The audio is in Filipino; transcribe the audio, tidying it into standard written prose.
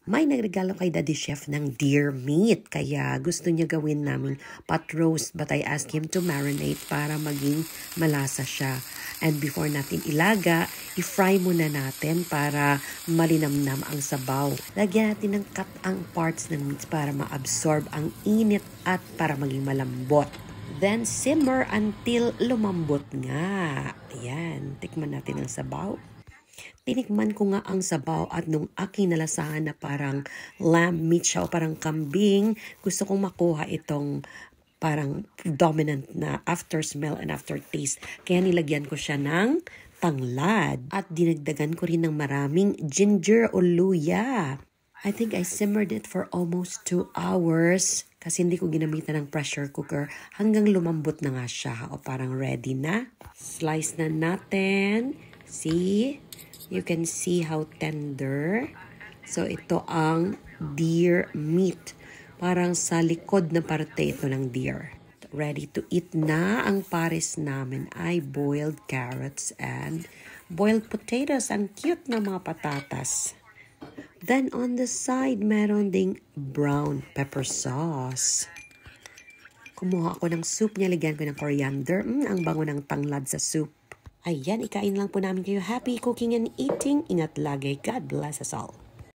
May nagregalo kay Daddy Chef ng deer meat. Kaya gusto niya gawin namin pot roast. But I asked him to marinate para maging malasa siya. And before natin ilaga, i-fry muna natin para malinamnam ang sabaw. Lagyan natin ng cut ang parts ng meat para ma-absorb ang init at para maging malambot. Then simmer until lumambot nga. Ayan, tikman natin ang sabaw. Tinikman ko nga ang sabaw at nung aking nalasahan na parang lamb meat siya o parang kambing, gusto kong makuha itong parang dominant na after smell and after taste. Kaya nilagyan ko siya ng tanglad at dinagdagan ko rin ng maraming ginger o luya. I think I simmered it for almost 2 hours kasi hindi ko ginamitan ng pressure cooker hanggang lumambot na nga siya o parang ready na. Slice na natin. See? You can see how tender. So ito ang deer meat. Parang sa likod na parte ito ng deer. Ready to eat na. Ang pares namin ay boiled carrots and boiled potatoes. Ang cute na mga patatas. Then on the side, meron ding brown pepper sauce. Kumuha ako ng soup niya. Lagyan ko ng coriander. Ang bango ng tanglad sa soup. Ayan, ikain lang po namin kayo. Happy cooking and eating. Ingat lagi. God bless us all.